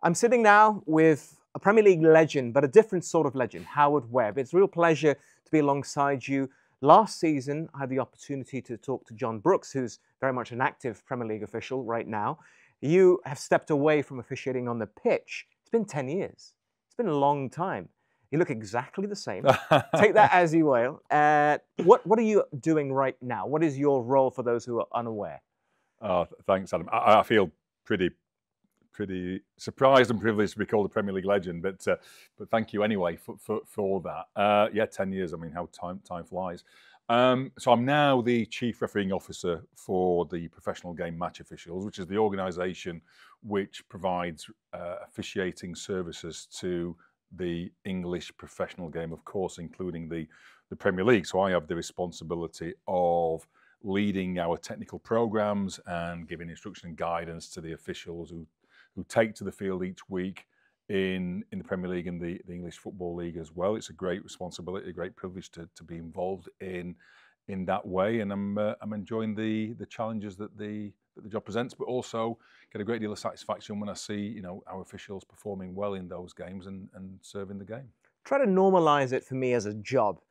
I'm sitting now with a Premier League legend, but a different sort of legend, Howard Webb. It's a real pleasure to be alongside you. Last season, I had the opportunity to talk to John Brooks, who's very much an active Premier League official right now. You have stepped away from officiating on the pitch. It's been 10 years. It's been a long time. You look exactly the same. Take that as you will. What are you doing right now? What is your role for those who are unaware? Oh, thanks, Adam. I feel pretty surprised and privileged to be called a Premier League legend, but thank you anyway for that. Yeah, 10 years. I mean, how time flies. So I'm now the Chief Refereeing Officer for the Professional Game Match Officials, which is the organisation which provides officiating services to the English professional game, of course, including the Premier League. So I have the responsibility of leading our technical programs and giving instruction and guidance to the officials who take to the field each week in the Premier League and the English Football League as well. It's a great responsibility, a great privilege to be involved in that way, and I'm enjoying the challenges that the job presents, but also get a great deal of satisfaction when I see our officials performing well in those games and serving the game. Try to normalize it for me as a job.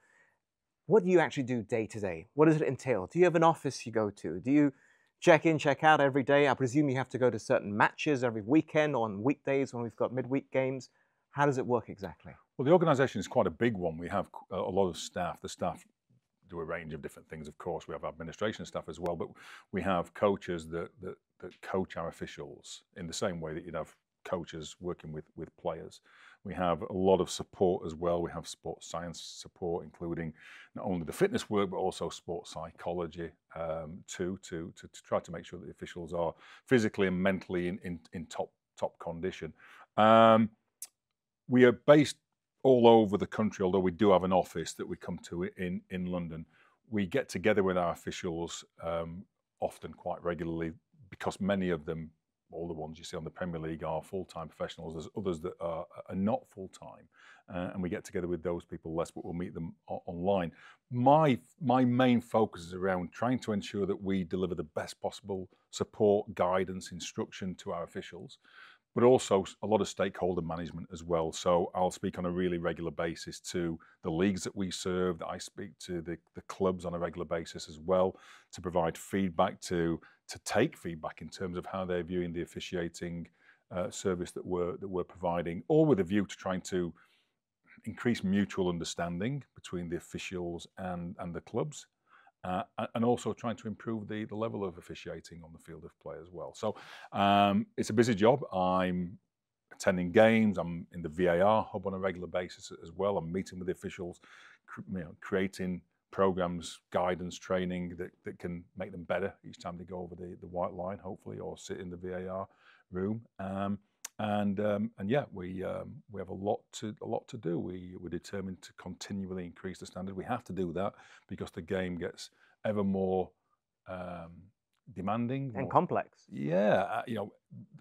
What do you actually do day to day? What does it entail? Do you have an office you go to? Do you check in, check out every day? I presume you have to go to certain matches every weekend or on weekdays when we've got midweek games. How does it work exactly? Well, the organisation is quite a big one. We have a lot of staff. The staff do a range of different things, of course. We have administration staff as well, but we have coaches that coach our officials in the same way that you'd have coaches working with players. We have a lot of support as well. We have sports science support, including not only the fitness work, but also sports psychology too, to try to make sure that the officials are physically and mentally in top condition. We are based all over the country, although we do have an office that we come to in London. We get together with our officials often, quite regularly, because many of them, all the ones you see on the Premier League, are full-time professionals. There's others that are not full-time, and we get together with those people less, but we'll meet them online. My main focus is around trying to ensure that we deliver the best possible support, guidance, instruction to our officials, but also a lot of stakeholder management as well. So I'll speak on a really regular basis to the leagues that we serve, that I speak to the clubs on a regular basis as well, to provide feedback, to take feedback in terms of how they're viewing the officiating service that we're providing, all with a view to trying to increase mutual understanding between the officials and the clubs. And also trying to improve the level of officiating on the field of play as well. So it's a busy job. I'm attending games. I'm in the VAR hub on a regular basis as well. I'm meeting with the officials, creating programs, guidance, training that can make them better each time they go over the white line, hopefully, or sit in the VAR room. And yeah, we have a lot to do. We're determined to continually increase the standard. We have to do that because the game gets ever more demanding and complex. Yeah,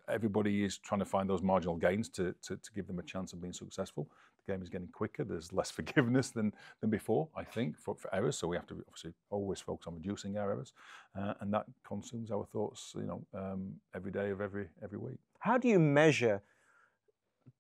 everybody is trying to find those marginal gains to give them a chance of being successful. The game is getting quicker. There's less forgiveness than before, I think, for errors. So we have to obviously always focus on reducing our errors, and that consumes our thoughts, every day of every week. How do you measure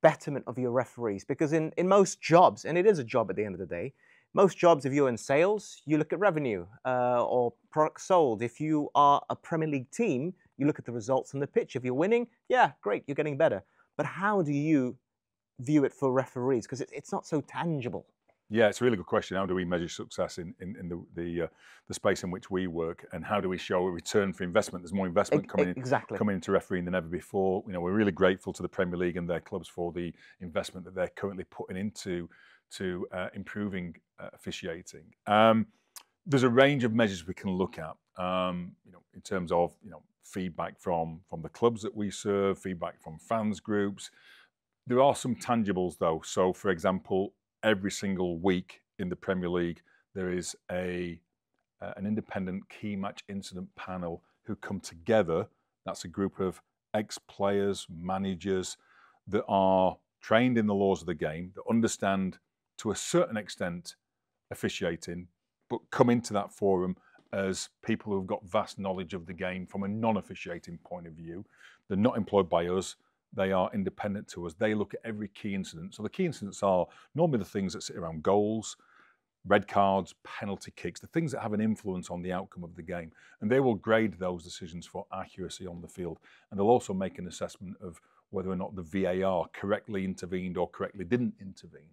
betterment of your referees? Because in most jobs, and it is a job at the end of the day, most jobs, if you're in sales, you look at revenue or products sold. If you are a Premier League team, you look at the results on the pitch. If you're winning, yeah, great, you're getting better. But how do you view it for referees? Because it's not so tangible. Yeah, it's a really good question. How do we measure success in the space in which we work, and how do we show a return for investment? There's more investment coming into refereeing than ever before. We're really grateful to the Premier League and their clubs for the investment that they're currently putting into improving officiating. There's a range of measures we can look at, in terms of feedback from the clubs that we serve, feedback from fans groups. There are some tangibles though. So, for example, every single week in the Premier League, there is an independent key match incident panel who come together. That's a group of ex-players, managers that are trained in the laws of the game, that understand to a certain extent officiating, but come into that forum as people who've got vast knowledge of the game from a non-officiating point of view. They're not employed by us. They are independent to us. They look at every key incident. So the key incidents are normally the things that sit around goals, red cards, penalty kicks, the things that have an influence on the outcome of the game. And they will grade those decisions for accuracy on the field. And they'll also make an assessment of whether or not the VAR correctly intervened or correctly didn't intervene.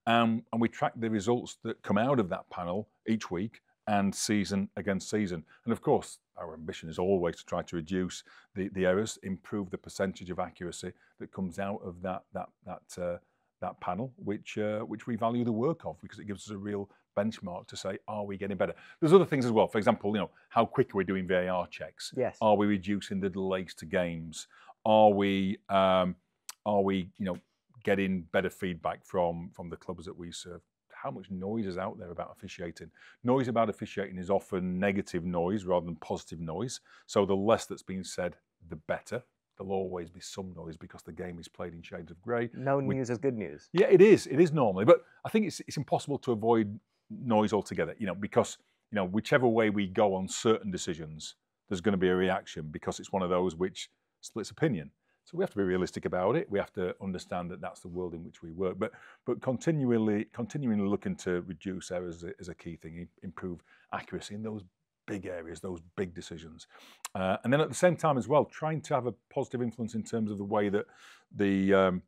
And we track the results that come out of that panel each week and season against season. And of course, our ambition is always to try to reduce the errors, improve the percentage of accuracy that comes out of that panel, which we value the work of, because it gives us a real benchmark to say, are we getting better? There's other things as well. For example, how quick are we doing VAR checks? Yes. Are we reducing the delays to games? Are we getting better feedback from the clubs that we serve? How much noise is out there about officiating? Noise about officiating is often negative noise rather than positive noise. So the less that's being said, the better. There'll always be some noise because the game is played in shades of grey. No news is good news. Yeah, it is. It is normally, but I think it's impossible to avoid noise altogether. Because whichever way we go on certain decisions, there's going to be a reaction because it's one of those which splits opinion. So we have to be realistic about it. We have to understand that that's the world in which we work. But continually looking to reduce errors is a key thing. Improve accuracy in those big areas, those big decisions. And then at the same time as well, trying to have a positive influence in terms of the way that the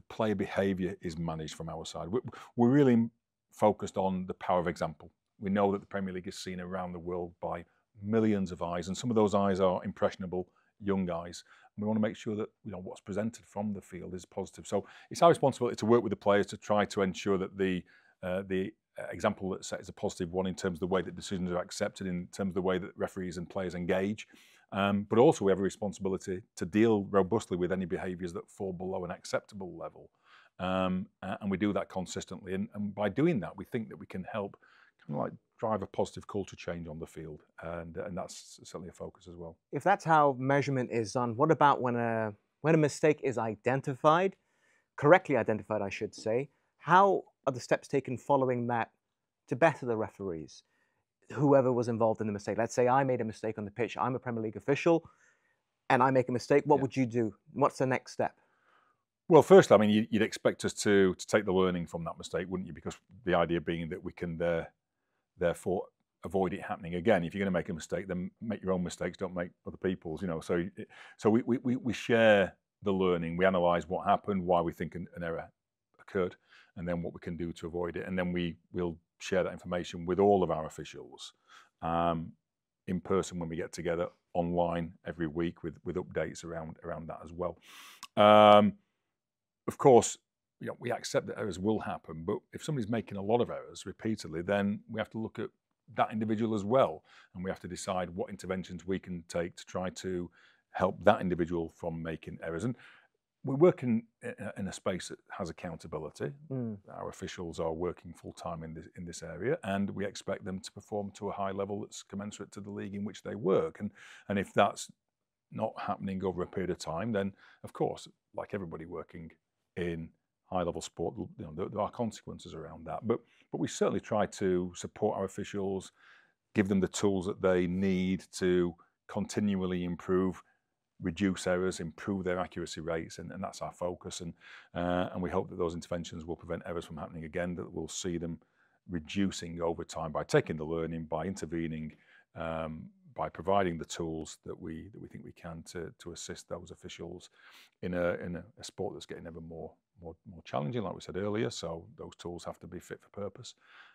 player behaviour is managed from our side. We're really focused on the power of example. We know that the Premier League is seen around the world by millions of eyes, and some of those eyes are impressionable young guys. And we want to make sure that what's presented from the field is positive. So it's our responsibility to work with the players to try to ensure that the example that's set is a positive one in terms of the way that decisions are accepted, in terms of the way that referees and players engage. But also we have a responsibility to deal robustly with any behaviours that fall below an acceptable level. And we do that consistently. And by doing that, we think that we can help kind of like drive a positive culture change on the field. And that's certainly a focus as well. If that's how measurement is done, what about when a mistake is identified, correctly identified, I should say? How are the steps taken following that to better the referees, whoever was involved in the mistake? Let's say I made a mistake on the pitch. I'm a Premier League official, and I make a mistake. What would you do? What's the next step? Well, first, I mean, you'd expect us to take the learning from that mistake, wouldn't you? Because the idea being that we can therefore avoid it happening again. If you're going to make a mistake, then make your own mistakes. Don't make other people's. So we share the learning. We analyse what happened, why we think an error occurred, and then what we can do to avoid it. And then we'll share that information with all of our officials in person when we get together, online every week with updates around that as well. Of course, we accept that errors will happen, but if somebody's making a lot of errors repeatedly, then we have to look at that individual as well, and we have to decide what interventions we can take to try to help that individual from making errors. And we work in a space that has accountability. Our officials are working full-time in this area, and we expect them to perform to a high level that's commensurate to the league in which they work. And if that's not happening over a period of time, then of course, like everybody working in high-level sport, there are consequences around that. But we certainly try to support our officials, give them the tools that they need to continually improve, reduce errors, improve their accuracy rates, and that's our focus. And we hope that those interventions will prevent errors from happening again, that we'll see them reducing over time by taking the learning, by intervening, by providing the tools that we think we can to assist those officials in a sport that's getting ever more challenging, like we said earlier. So those tools have to be fit for purpose.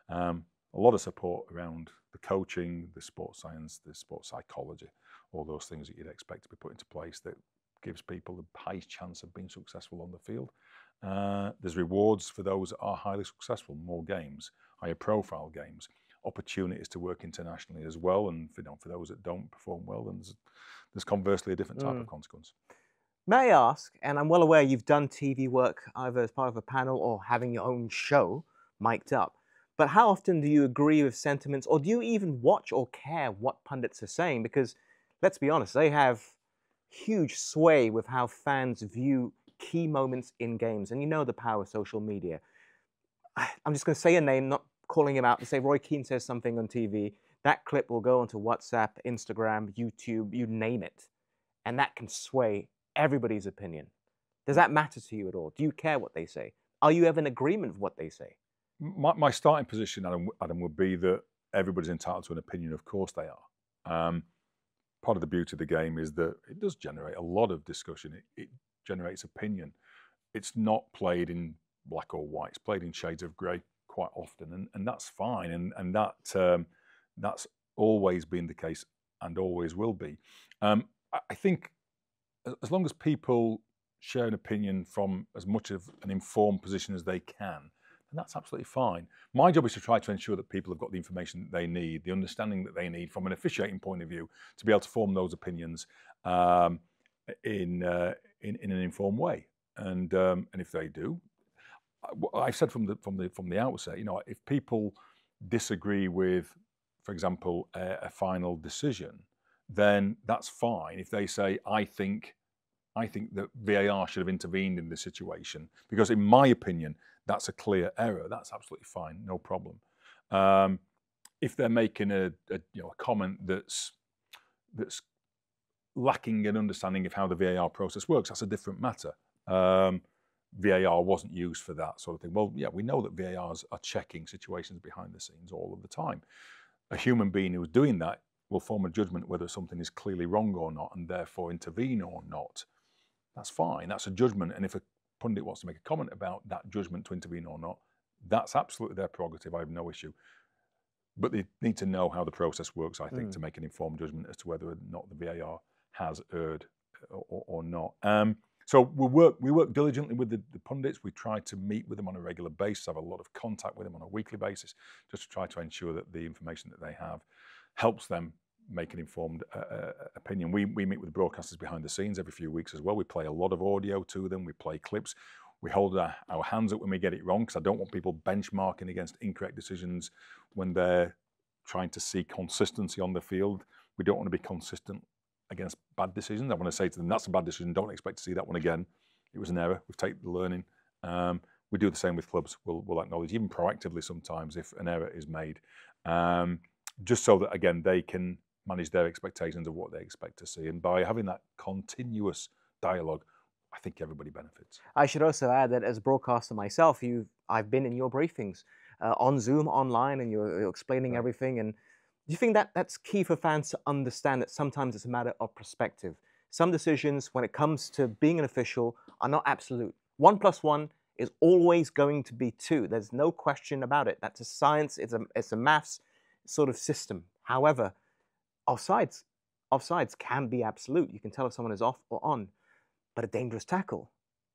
A lot of support around the coaching, the sports science, the sports psychology, all those things that you'd expect to be put into place that gives people the highest chance of being successful on the field. There's rewards for those that are highly successful, more games, higher profile games, opportunities to work internationally as well. And for those that don't perform well, then there's conversely a different type of consequence. May I ask, and I'm well aware you've done TV work either as part of a panel or having your own show mic'd up, but how often do you agree with sentiments, or do you even watch or care what pundits are saying? Because let's be honest, they have huge sway with how fans view key moments in games, and you know the power of social media. I'm just going to say a name, not calling him out, to say Roy Keane says something on TV, that clip will go onto WhatsApp, Instagram, YouTube, you name it, and that can sway everybody's opinion. Does that matter to you at all? Do you care what they say? Are you ever in agreement with what they say? My starting position, Adam, would be that everybody's entitled to an opinion. Of course they are. Part of the beauty of the game is that it does generate a lot of discussion. It generates opinion. It's not played in black or white. It's played in shades of grey quite often, and that's fine. And that's always been the case and always will be. I think as long as people share an opinion from as much of an informed position as they can, and that's absolutely fine. My job is to try to ensure that people have got the information that they need, the understanding that they need from an officiating point of view, to be able to form those opinions in an informed way. And if they do, I've said from the outset, if people disagree with, for example, a final decision, then that's fine. If they say, I think that VAR should have intervened in this situation, because in my opinion, that's a clear error, that's absolutely fine, no problem. If they're making a comment that's lacking an understanding of how the VAR process works, that's a different matter. VAR wasn't used for that sort of thing. Well, yeah, we know that VARs are checking situations behind the scenes all of the time. A human being who's doing that will form a judgment whether something is clearly wrong or not, and therefore intervene or not. That's fine, that's a judgment. And if a pundit wants to make a comment about that judgment to intervene or not, that's absolutely their prerogative. I have no issue. But they need to know how the process works, I think, to make an informed judgment as to whether or not the VAR has erred or not. So we work diligently with the pundits. We try to meet with them on a regular basis, have a lot of contact with them on a weekly basis, just to try to ensure that the information that they have helps them make an informed opinion. We meet with the broadcasters behind the scenes every few weeks as well. We play a lot of audio to them. We play clips. We hold our hands up when we get it wrong, because I don't want people benchmarking against incorrect decisions when they're trying to see consistency on the field. We don't want to be consistent against bad decisions. I want to say to them, that's a bad decision. Don't expect to see that one again. It was an error. We've taken the learning. We do the same with clubs. We'll acknowledge, even proactively sometimes, if an error is made, just so that, again, they can manage their expectations of what they expect to see. And by having that continuous dialogue, I think everybody benefits. I should also add that as a broadcaster myself, I've been in your briefings on Zoom, online, and you're explaining everything. And do you think that that's key for fans to understand that sometimes it's a matter of perspective? Some decisions, when it comes to being an official, are not absolute. 1 + 1 is always going to be 2. There's no question about it. That's a science. It's a maths sort of system. However, offsides can be absolute. You can tell if someone is off or on. But a dangerous tackle,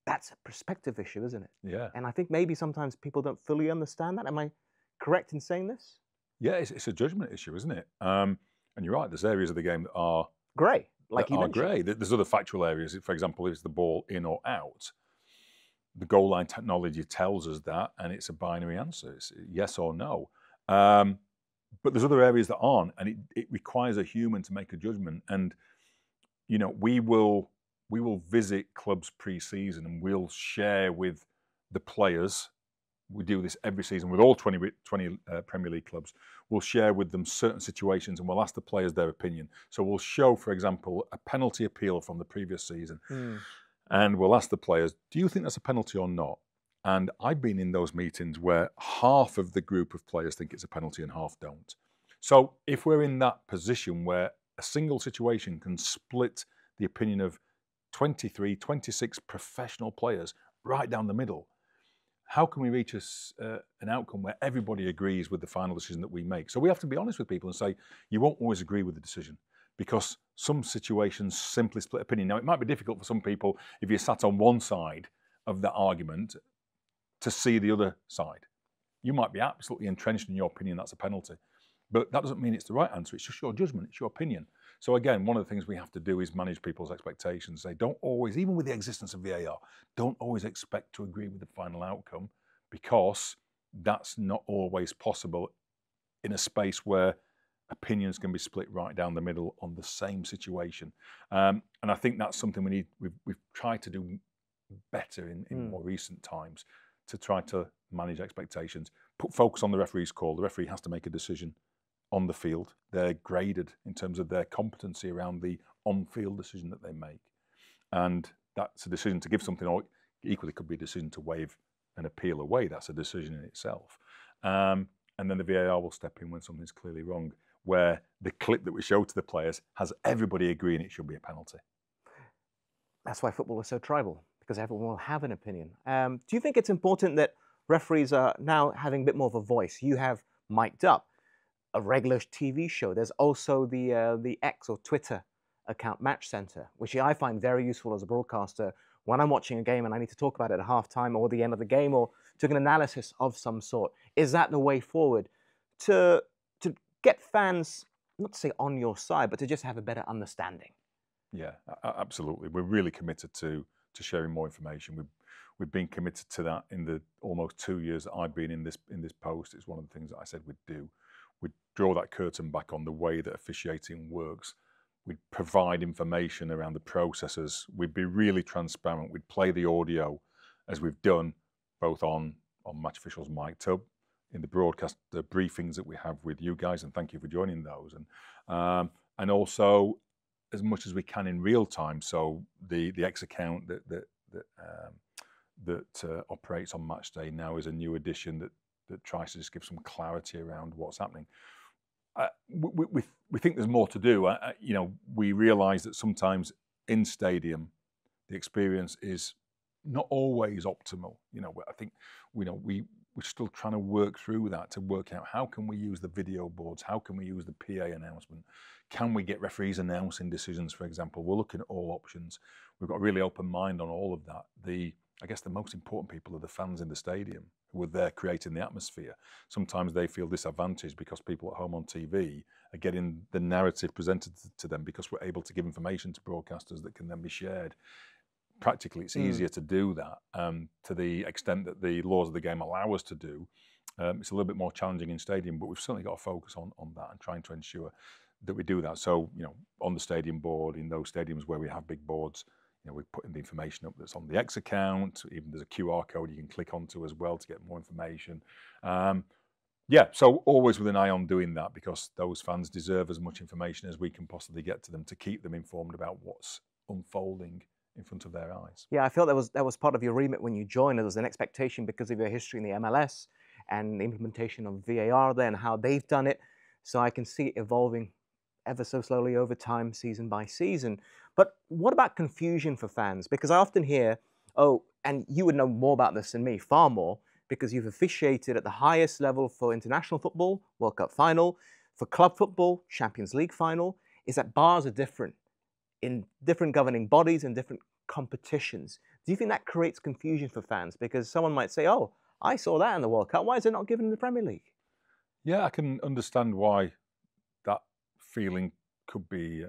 that's a perspective issue, isn't it? Yeah. And I think maybe sometimes people don't fully understand that. Am I correct in saying this? Yeah, it's a judgment issue, isn't it? And you're right, there's areas of the game that are grey, like you mentioned. grey. There's other factual areas. For example, is the ball in or out? The goal line technology tells us that, and it's a binary answer. It's yes or no. But there's other areas that aren't, and it requires a human to make a judgment. And we will visit clubs pre-season, and we'll share with the players. We do this every season with all 20 Premier League clubs. We'll share with them certain situations, and we'll ask the players their opinion. So we'll show, for example, a penalty appeal from the previous season, and we'll ask the players, do you think that's a penalty or not? And I've been in those meetings where half of the group of players think it's a penalty and half don't. So if we're in that position where a single situation can split the opinion of 23, 26 professional players right down the middle, how can we reach an outcome where everybody agrees with the final decision that we make? So we have to be honest with people and say, you won't always agree with the decision, because some situations simply split opinion. Now, it might be difficult for some people, if you're sat on one side of that argument, to see the other side. You might be absolutely entrenched in your opinion that's a penalty, but that doesn't mean it's the right answer. It's just your judgment, it's your opinion. So again, one of the things we have to do is manage people's expectations. They don't always, even with the existence of VAR, don't always expect to agree with the final outcome, because that's not always possible in a space where opinions can be split right down the middle on the same situation. And I think that's something we've tried to do better in more recent times, to try to manage expectations, put focus on the referee's call. The referee has to make a decision on the field. They're graded in terms of their competency around the on-field decision that they make. and that's a decision to give something, or equally could be a decision to waive an appeal away. That's a decision in itself. And then the VAR will step in when something's clearly wrong, where the clip that we show to the players has everybody agreeing it should be a penalty. That's why football is so tribal, because everyone will have an opinion. Do you think it's important that referees are now having a bit more of a voice? You have mic'd up a regular TV show. There's also the X or Twitter account Match Center, which I find very useful as a broadcaster when I'm watching a game and I need to talk about it at halftime or the end of the game, or to an analysis of some sort. Is that the way forward to get fans, not to say on your side, but to just have a better understanding? Yeah, absolutely. We're really committed to sharing more information. We've been committed to that in the almost 2 years that I've been in this post. It's one of the things that I said we'd do. We'd draw that curtain back on the way that officiating works. We'd provide information around the processes. We'd be really transparent. We'd play the audio as we've done, both on Match Officials mic'd up, in the broadcast, the briefings that we have with you guys, and thank you for joining those. And also as much as we can in real time. So the X account that operates on match day now is a new addition that tries to just give some clarity around what's happening. We think there's more to do. We realise that sometimes in stadium, the experience is not always optimal. I think we're still trying to work through that to work out how can we use the video boards, how can we use the PA announcement, can we get referees announcing decisions, for example. We're looking at all options. We've got a really open mind on all of that. I guess the most important people are the fans in the stadium who are there creating the atmosphere. Sometimes they feel disadvantaged because people at home on TV are getting the narrative presented to them, because we're able to give information to broadcasters that can then be shared. Practically, it's easier to do that to the extent that the laws of the game allow us to do. It's a little bit more challenging in stadium, but we've certainly got to focus on that and trying to ensure that we do that. So, on the stadium board, in those stadiums where we have big boards, we're putting the information up that's on the X account. Even there's a QR code you can click onto as well to get more information. So always with an eye on doing that, because those fans deserve as much information as we can possibly get to them to keep them informed about what's unfolding in front of their eyes. Yeah, I felt that was part of your remit when you joined. There was an expectation because of your history in the MLS and the implementation of VAR there and how they've done it. So I can see it evolving ever so slowly over time, season by season. But what about confusion for fans? Because I often hear, and you would know more about this than me, far more, because you've officiated at the highest level for international football, World Cup final, for club football, Champions League final, is that bars are different in different governing bodies and different competitions. Do you think that creates confusion for fans? Because someone might say, I saw that in the World Cup. Why is it not given in the Premier League? Yeah, I can understand why that feeling could be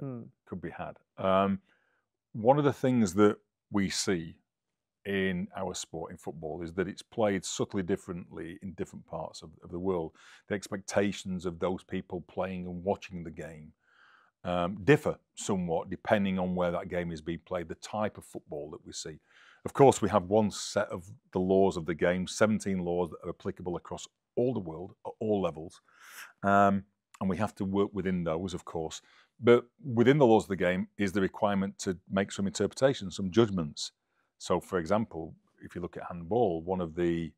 had. One of the things that we see in our sport, in football, is that it's played subtly differently in different parts of the world. The expectations of those people playing and watching the game differ somewhat depending on where that game is being played, the type of football that we see. Of course, we have one set of the laws of the game, 17 laws that are applicable across all the world at all levels, and we have to work within those, of course. But within the laws of the game is the requirement to make some interpretations, some judgments. So, for example, if you look at handball, one of the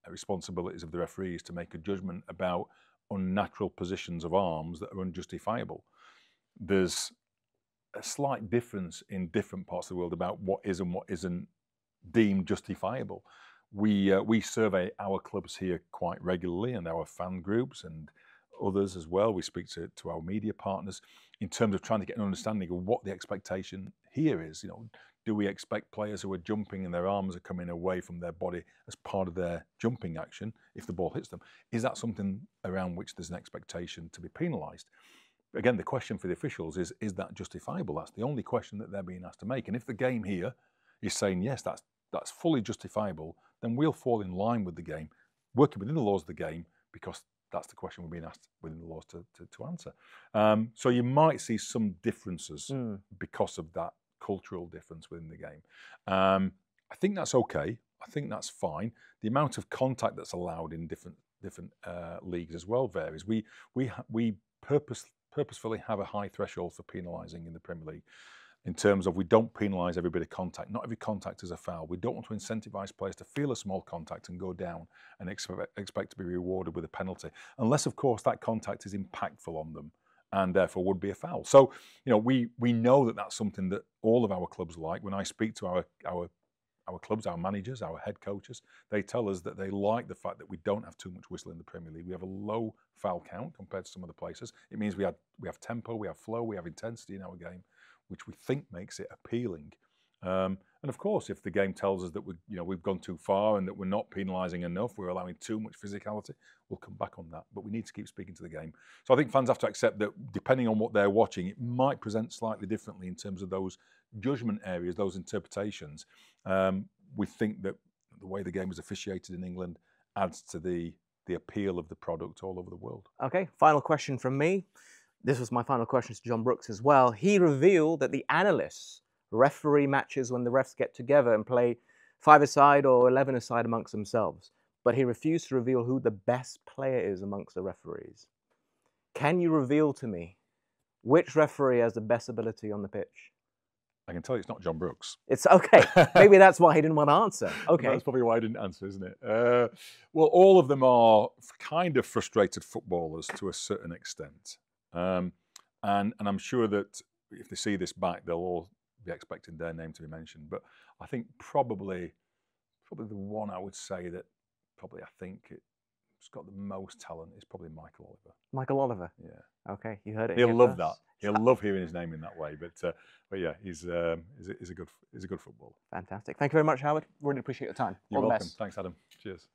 responsibilities of the referee is to make a judgment about unnatural positions of arms that are unjustifiable. There's a slight difference in different parts of the world about what is and what isn't deemed justifiable. We survey our clubs here quite regularly, and our fan groups and others as well. We speak to our media partners in terms of trying to get an understanding of what the expectation here is. Do we expect players who are jumping and their arms are coming away from their body as part of their jumping action if the ball hits them? Is that something around which there's an expectation to be penalised? Again, the question for the officials is that justifiable? That's the only question that they're being asked to make. And if the game here is saying, yes, that's fully justifiable, then we'll fall in line with the game, working within the laws of the game, because that's the question we're being asked within the laws to answer. So you might see some differences because of that cultural difference within the game. I think that's okay. I think that's fine. The amount of contact that's allowed in different leagues as well varies. We purposefully have a high threshold for penalising in the Premier League. in terms of we don't penalise every bit of contact. Not every contact is a foul. We don't want to incentivise players to feel a small contact and go down and expect to be rewarded with a penalty, unless, of course, that contact is impactful on them and therefore would be a foul. So, you know, we know that that's something that all of our clubs like. When I speak to our clubs, our managers, our head coaches, they tell us that they like the fact that we don't have too much whistle in the Premier League. We have a low foul count compared to some other places. It means we have tempo, we have flow, we have intensity in our game, which we think makes it appealing. And of course, if the game tells us that we've gone too far and that we're not penalising enough, we're allowing too much physicality, we'll come back on that. But we need to keep speaking to the game. So I think fans have to accept that depending on what they're watching, it might present slightly differently in terms of those judgment areas, those interpretations. We think that the way the game is officiated in England adds to the appeal of the product all over the world. Okay, final question from me. This was my final question to John Brooks as well. He revealed that the analysts referee matches when the refs get together and play 5-a-side or 11-a-side amongst themselves. But he refused to reveal who the best player is amongst the referees. Can you reveal to me which referee has the best ability on the pitch? I can tell you it's not John Brooks. It's okay. Maybe that's why he didn't want to answer. Okay. That's probably why I didn't answer, isn't it? Well, all of them are kind of frustrated footballers to a certain extent. And I'm sure that if they see this back, they'll all be expecting their name to be mentioned. But I think probably the one I would say that I think it's got the most talent is probably Michael Oliver. Michael Oliver? Yeah. Okay, you heard it. He'll love that. He'll love hearing his name in that way. But yeah, he's a good footballer. Fantastic. Thank you very much, Howard. Really appreciate your time. You're welcome. Thanks, Adam. Cheers.